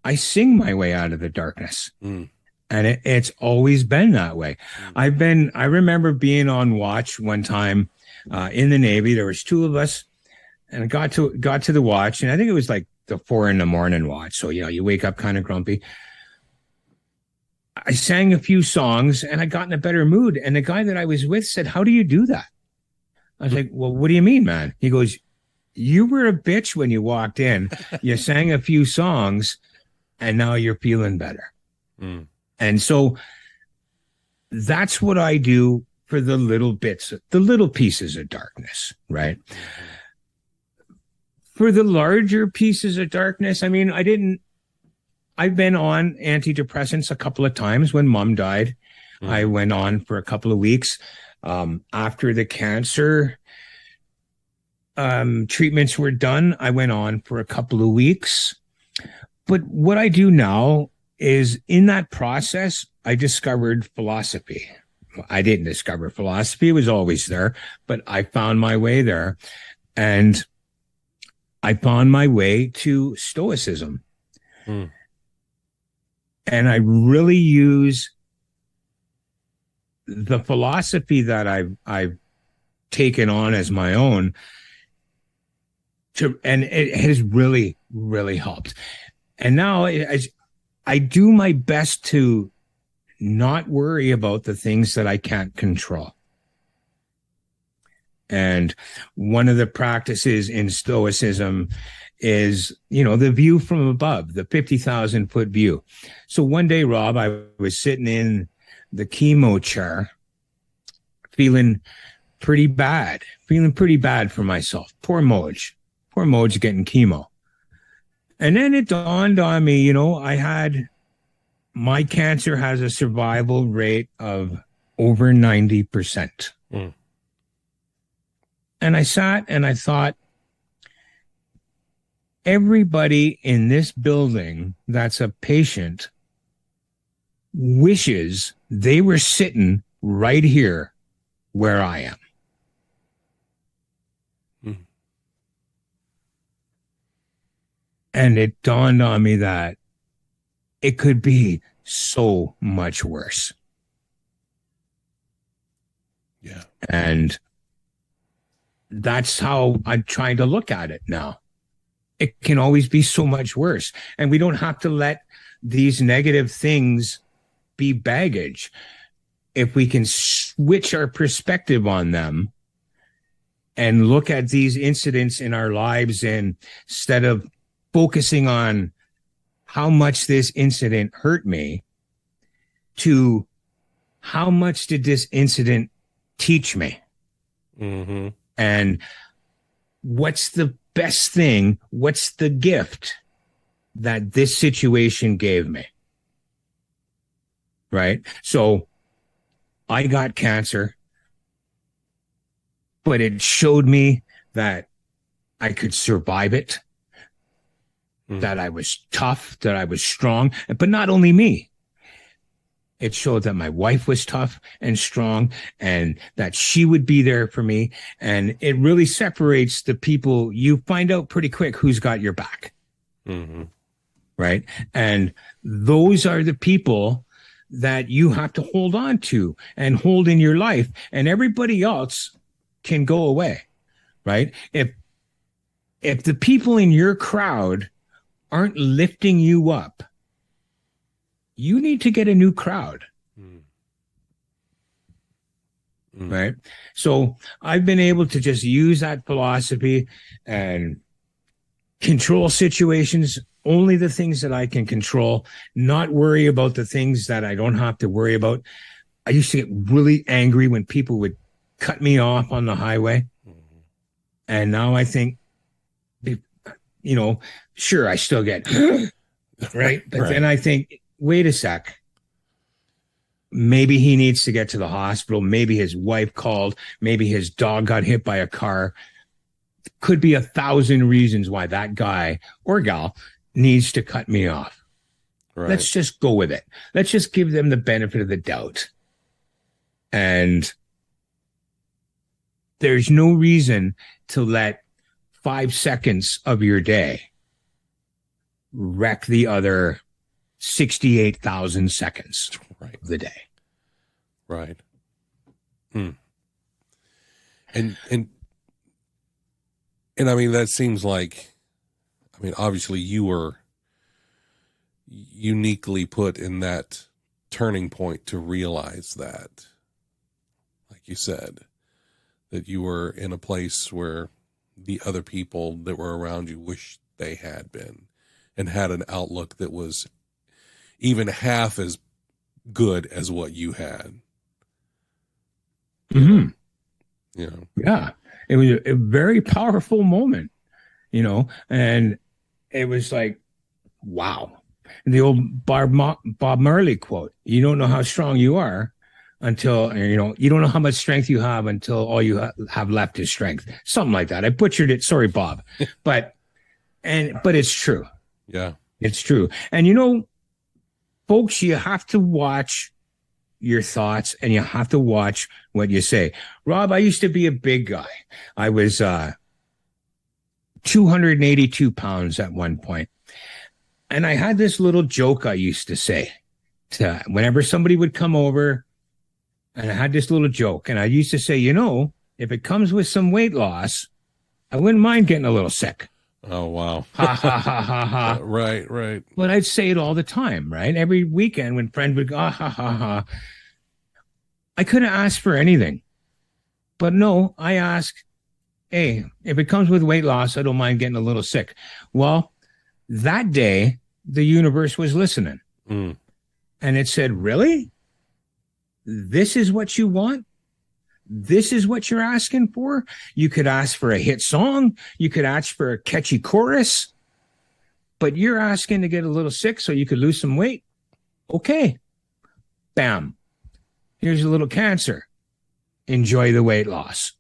I sing my way out of the darkness. And it's always been that way. I remember being on watch one time in the Navy. There was two of us, and I got to the watch, and I think it was like the 4 a.m. watch. So, you wake up kind of grumpy. I sang a few songs, and I got in a better mood. And the guy that I was with said, how do you do that? I was like, well, what do you mean, man? He goes, you were a bitch when you walked in. You sang a few songs, and now you're feeling better. And so that's what I do for the little bits, the little pieces of darkness, right? For the larger pieces of darkness, I mean, I've been on antidepressants a couple of times. When Mom died, I went on for a couple of weeks. After the cancer treatments were done, I went on for a couple of weeks. But what I do now is, in that process, I discovered philosophy. I didn't discover philosophy. It was always there, but I found my way there. And I found my way to Stoicism. And I really use the philosophy that I've taken on as my own and it has really, really helped. And now I do my best to not worry about the things that I can't control. And one of the practices in Stoicism is, the view from above, the 50,000-foot view. So one day, Rob, I was sitting in the chemo chair, feeling pretty bad for myself. Poor Moj getting chemo. And then it dawned on me, my cancer has a survival rate of over 90%. And I sat and I thought, everybody in this building that's a patient wishes they were sitting right here where I am. And it dawned on me that it could be so much worse. Yeah. And that's how I'm trying to look at it now. It can always be so much worse. And we don't have to let these negative things be baggage. If we can switch our perspective on them and look at these incidents in our lives, and instead of focusing on how much this incident hurt me, to how much did this incident teach me? And what's the best thing? What's the gift that this situation gave me? Right? So I got cancer. but it showed me that I could survive it, that I was tough, that I was strong, but not only me. It showed that my wife was tough and strong and that she would be there for me. And it really separates the people. You find out pretty quick who's got your back. Mm-hmm. Right. And those are the people that you have to hold on to and hold in your life. And everybody else can go away. Right. If the people in your crowd aren't lifting you up, you need to get a new crowd. Right? So I've been able to just use that philosophy and control situations, only the things that I can control, not worry about the things that I don't have to worry about. I used to get really angry when people would cut me off on the highway. And now I think, sure, I still get, right? But then I think, wait a sec. Maybe he needs to get to the hospital. Maybe his wife called. Maybe his dog got hit by a car. Could be 1,000 reasons why that guy or gal needs to cut me off. Right. Let's just go with it. Let's just give them the benefit of the doubt. And there's no reason to let 5 seconds of your day wreck the other 68,000 seconds of the day. Right. And I mean, that seems like, obviously you were uniquely put in that turning point to realize that, like you said, that you were in a place where the other people that were around you wish they had been and had an outlook that was even half as good as what you had. Mm-hmm. Yeah. It was a very powerful moment, and it was like, wow. The old Bob Marley quote, you don't know how strong you are until, you don't know how much strength you have until all you have left is strength. Something like that. I butchered it. Sorry, Bob. But it's true. Yeah. It's true. And, folks, you have to watch your thoughts and you have to watch what you say. Rob, I used to be a big guy. I was 282 pounds at one point. And I had this little joke I used to say to whenever somebody would come over, and I had this little joke. And I used to say, if it comes with some weight loss, I wouldn't mind getting a little sick. Oh, wow. Ha, ha, ha, ha, ha. Right. But I'd say it all the time, right? Every weekend when friends would go, ha, ha, ha. I couldn't ask for anything. But no, I asked, hey, if it comes with weight loss, I don't mind getting a little sick. Well, that day, the universe was listening. And it said, really? This is what you want? This is what you're asking for? You could ask for a hit song. You could ask for a catchy chorus. But you're asking to get a little sick so you could lose some weight? Okay. Bam. Here's a little cancer. Enjoy the weight loss.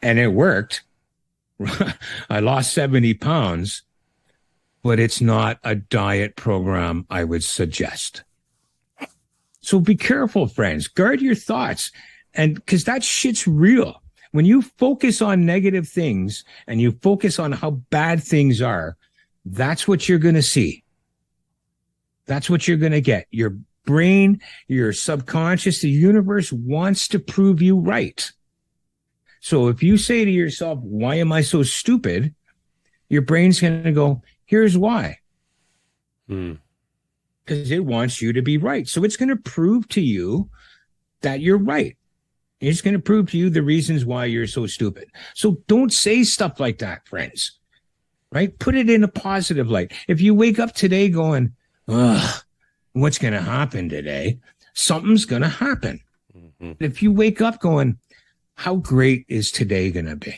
And it worked. I lost 70 pounds, but it's not a diet program I would suggest. So be careful, friends. Guard your thoughts. And because that shit's real. When you focus on negative things and you focus on how bad things are, that's what you're going to see. That's what you're going to get. Your brain, your subconscious, the universe wants to prove you right. So if you say to yourself, why am I so stupid? Your brain's going to go, here's why. Because it wants you to be right. So it's going to prove to you that you're right. It's going to prove to you the reasons why you're so stupid. So don't say stuff like that, friends. Right? Put it in a positive light. If you wake up today going, ugh, what's going to happen today? Something's going to happen. If you wake up going, how great is today going to be?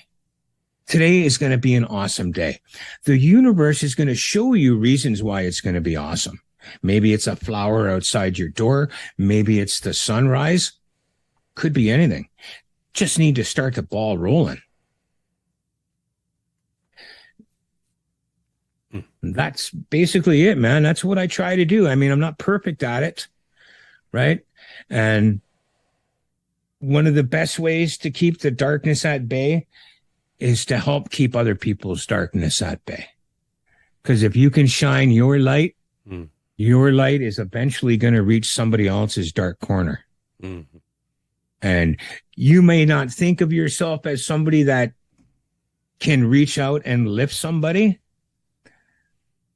Today is going to be an awesome day. The universe is going to show you reasons why it's going to be awesome. Maybe it's a flower outside your door. Maybe it's the sunrise. Could be anything. just need to start the ball rolling. That's basically it, man. That's what I try to do. I mean, I'm not perfect at it, right? And one of the best ways to keep the darkness at bay is to help keep other people's darkness at bay. Because if you can shine your light is eventually going to reach somebody else's dark corner. Mm-hmm. And you may not think of yourself as somebody that can reach out and lift somebody,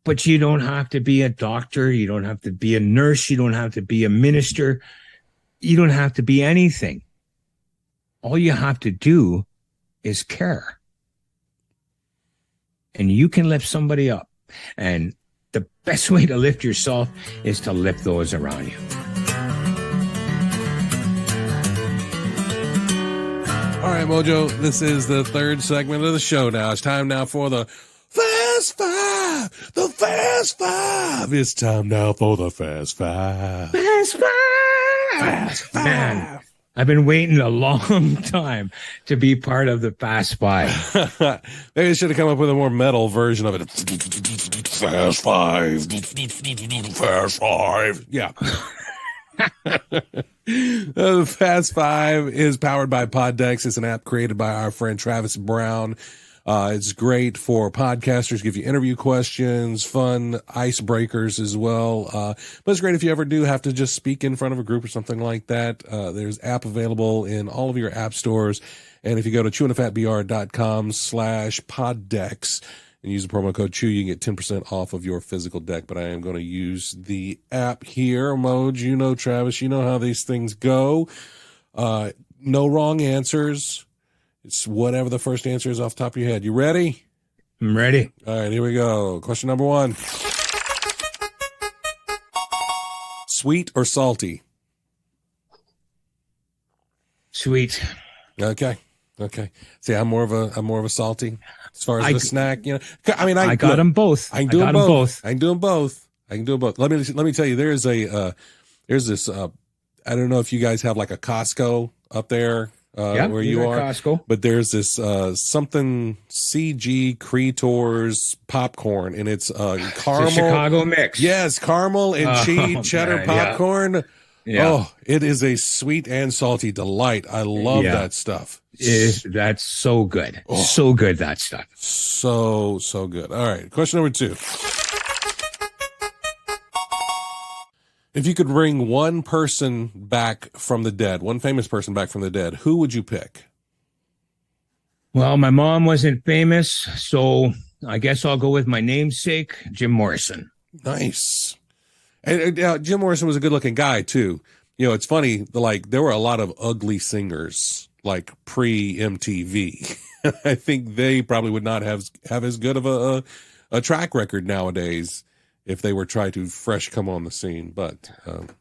but you don't have to be a doctor. You don't have to be a nurse. You don't have to be a minister. You don't have to be anything. All you have to do is care. And you can lift somebody up. And the best way to lift yourself is to lift those around you. All right, Mojo, this is the third segment of the show now. It's time now for the Fast Five. The Fast Five. It's time now for the Fast Five. Fast Five. Fast Five. Man, I've been waiting a long time to be part of the Fast Five. Maybe they should have come up with a more metal version of it. Fast Five. Fast Five. Yeah. The Fast Five is powered by Poddex. It's an app created by our friend Travis Brown. It's great for podcasters, give you interview questions, fun icebreakers as well. But it's great if you ever do have to just speak in front of a group or something like that. There's app available in all of your app stores. And if you go to chewinthefatbr.com/poddex and use the promo code CHEW, you can get 10% off of your physical deck. But I am going to use the app here. Moj, you know, Travis, you know how these things go. No wrong answers. It's whatever the first answer is off the top of your head. You ready? I'm ready. All right, here we go. Question number 1. Sweet or salty? Sweet. Okay. See, I'm more of a salty as far as the snack. You know, I mean, I got them both. I can do them both. I can do them both. Let me tell you, there's this. I don't know if you guys have like a Costco up there. Where you are, Costco. But there's this something CG Creators popcorn, and it's caramel, it's a Chicago mix. Yes, caramel and cheese cheddar popcorn. Yeah. Oh, it is a sweet and salty delight. I love that stuff. That's so good. Oh, so good, that stuff. So good. All right, question number 2. If you could bring one person back from the dead, one famous person back from the dead, who would you pick? Well, my mom wasn't famous, so I guess I'll go with my namesake, Jim Morrison. Nice. And Jim Morrison was a good-looking guy, too. You know, it's funny, like, there were a lot of ugly singers, like, pre-MTV. I think they probably would not have as good of a track record nowadays if they were trying to fresh come on the scene. But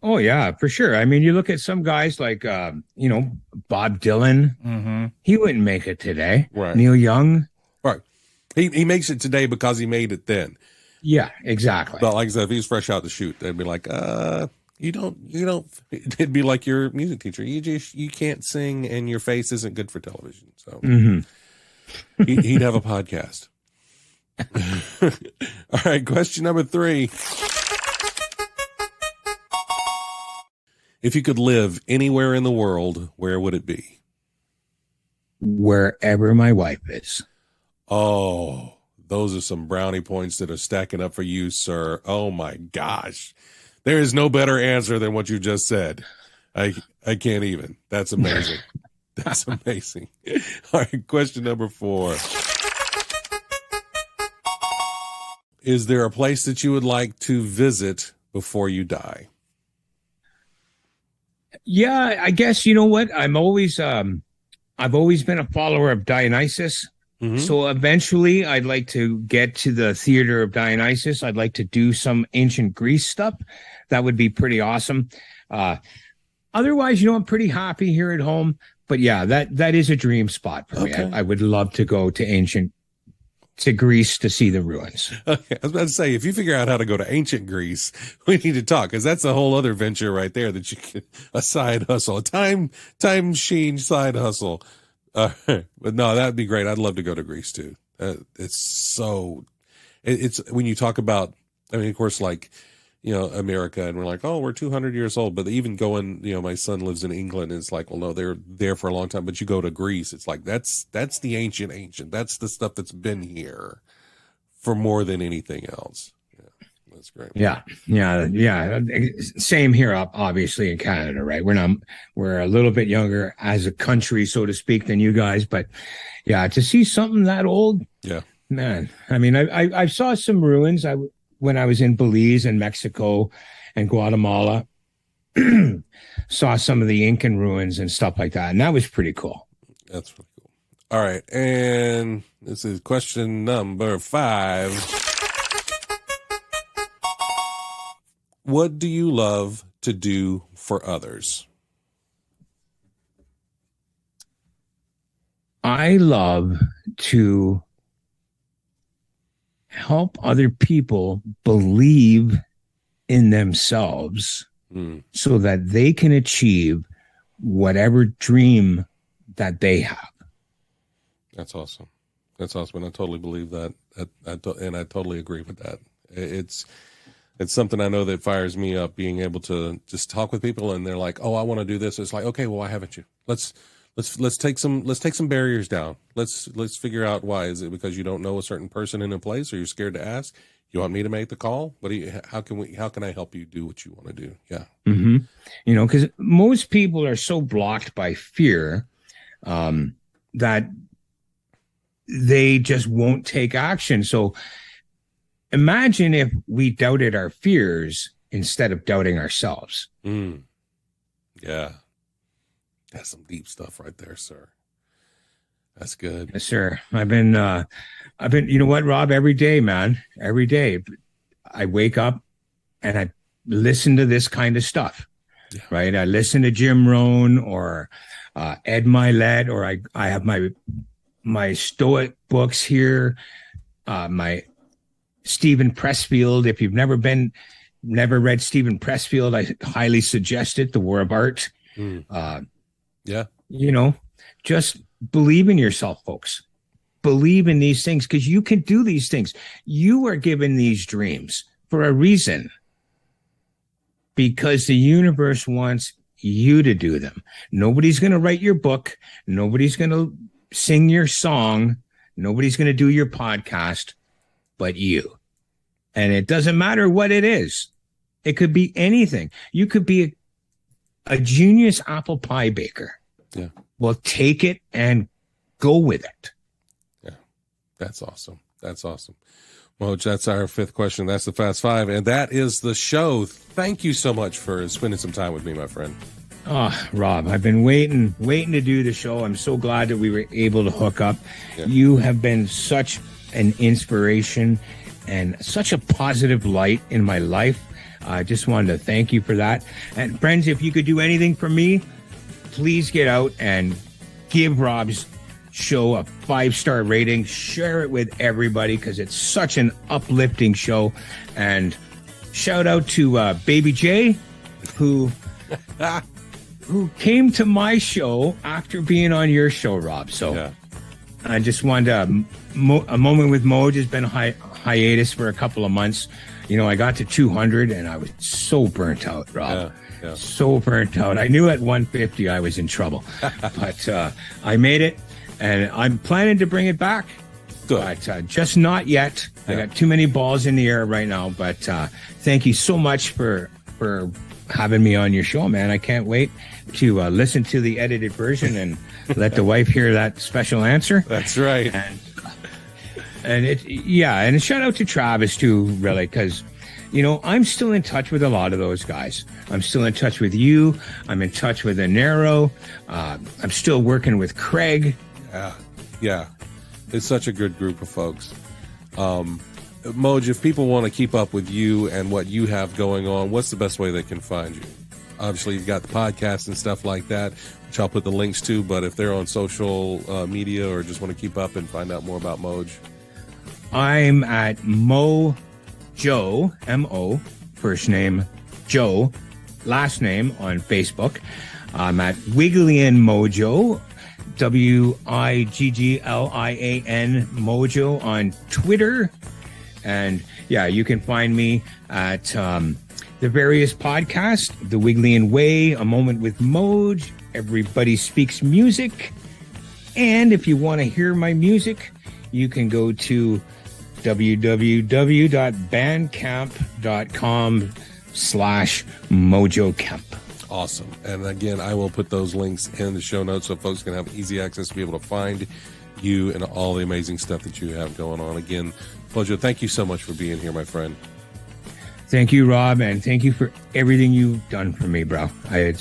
oh yeah, for sure. I mean, you look at some guys like Bob Dylan. Mm-hmm. He wouldn't make it today. Right. Neil Young. Right. He makes it today because he made it then. Yeah, exactly. But like I said, if he's fresh out the chute, they'd be like, you don't. It'd be like your music teacher. You can't sing, and your face isn't good for television. So he'd have a podcast. All right, question number 3. If you could live anywhere in the world, where would it be? Wherever my wife is. Oh, those are some brownie points that are stacking up for you, sir. Oh my gosh. There is no better answer than what you just said. I can't even. That's amazing. That's amazing. All right, question number 4. Is there a place that you would like to visit before you die? Yeah, I guess, you know what? I've always been a follower of Dionysus. Mm-hmm. So eventually I'd like to get to the theater of Dionysus. I'd like to do some ancient Greece stuff. That would be pretty awesome. Otherwise, I'm pretty happy here at home. But yeah, that is a dream spot for me. I would love to go to ancient to Greece to see the ruins. Okay, I was about to say, if you figure out how to go to ancient Greece, we need to talk, because that's a whole other venture right there that you can, a side hustle, a time machine side hustle. But no, that'd be great. I'd love to go to Greece too. It's when you talk about, I mean, of course, like, America, and we're like, oh, we're 200 years old. But even going, my son lives in England, and it's like, well, no, they're there for a long time. But you go to Greece, it's like, that's the ancient. That's the stuff that's been here for more than anything else. Yeah, that's great. Yeah. Same here, obviously, in Canada, right? We're a little bit younger as a country, so to speak, than you guys. But yeah, to see something that old, yeah, man. I mean, I saw some ruins. When I was in Belize and Mexico and Guatemala, saw some of the Incan ruins and stuff like that. And that was pretty cool. That's really cool. All right. And this is question number 5. What do you love to do for others? I love to help other people believe in themselves so that they can achieve whatever dream that they have. That's awesome. And I totally believe that. And I totally agree with that. It's something I know that fires me up, being able to just talk with people and they're like, oh, I want to do this. It's like, okay, well, why haven't you? Let's take some barriers down. Let's figure out why. Is it because you don't know a certain person in a place, or you're scared to ask? You want me to make the call? How can I help you do what you want to do? Yeah. Mm-hmm. Because most people are so blocked by fear that they just won't take action. So imagine if we doubted our fears instead of doubting ourselves. Yeah. That's some deep stuff right there, sir. That's good. Yes, sir. I've been, you know what, Rob, every day, man, every day I wake up and I listen to this kind of stuff, right? I listen to Jim Rohn or Ed Milet, or I have my Stoic books here, my Stephen Pressfield. If you've never read Stephen Pressfield, I highly suggest it, The War of Art. Yeah. Just believe in yourself, folks. Believe in these things, because you can do these things. You are given these dreams for a reason, because the universe wants you to do them. Nobody's going to write your book. Nobody's going to sing your song. Nobody's going to do your podcast but you. And it doesn't matter what it is. It could be anything. You could be a genius apple pie baker. Yeah. Well, take it and go with it. Yeah. That's awesome. Moj, that's our 5th question. That's the Fast 5. And that is the show. Thank you so much for spending some time with me, my friend. Oh, Rob, I've been waiting to do the show. I'm so glad that we were able to hook up. Yeah. You have been such an inspiration and such a positive light in my life. I just wanted to thank you for that. And friends, if you could do anything for me, please get out and give Rob's show a 5-star rating. Share it with everybody, because it's such an uplifting show. And shout out to Baby J, who came to my show after being on your show, Rob. So yeah. I just wanted a Moment with Moj has been hiatus for a couple of months. I got to 200 and I was so burnt out, Rob. Yeah. So burnt out. I knew at 150 I was in trouble, but I made it, and I'm planning to bring it back. Good. But just not yet. Yeah. I got too many balls in the air right now, but thank you so much for having me on your show, man. I can't wait to listen to the edited version and let the wife hear that special answer. That's right. And a shout out to Travis too, really, because I'm still in touch with a lot of those guys. I'm still in touch with you. I'm in touch with Anero. I'm still working with Craig. Yeah. It's such a good group of folks. Moj, if people want to keep up with you and what you have going on, what's the best way they can find you? Obviously, you've got the podcast and stuff like that, which I'll put the links to. But if they're on social media or just want to keep up and find out more about Moj. I'm at Mojo, M-O, first name Joe, last name on Facebook. I'm at Wigglian Mojo, Wigglian Mojo on Twitter. And yeah, you can find me at the various podcasts, The Wigglian Way, A Moment Wtih Moj, Everybody Speaks Music. And if you want to hear my music, you can go to www.bandcamp.com/Mojo Kemp. Awesome. And again, I will put those links in the show notes so folks can have easy access to be able to find you and all the amazing stuff that you have going on. Again, Mojo, thank you so much for being here, my friend. Thank you, Rob, and thank you for everything you've done for me, bro. I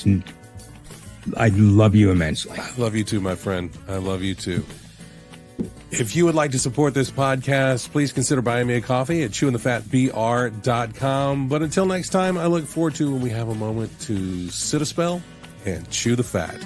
love you immensely. I love you too, my friend. I love you too. If you would like to support this podcast, please consider buying me a coffee at chewingthefatbr.com. But until next time, I look forward to when we have a moment to sit a spell and chew the fat.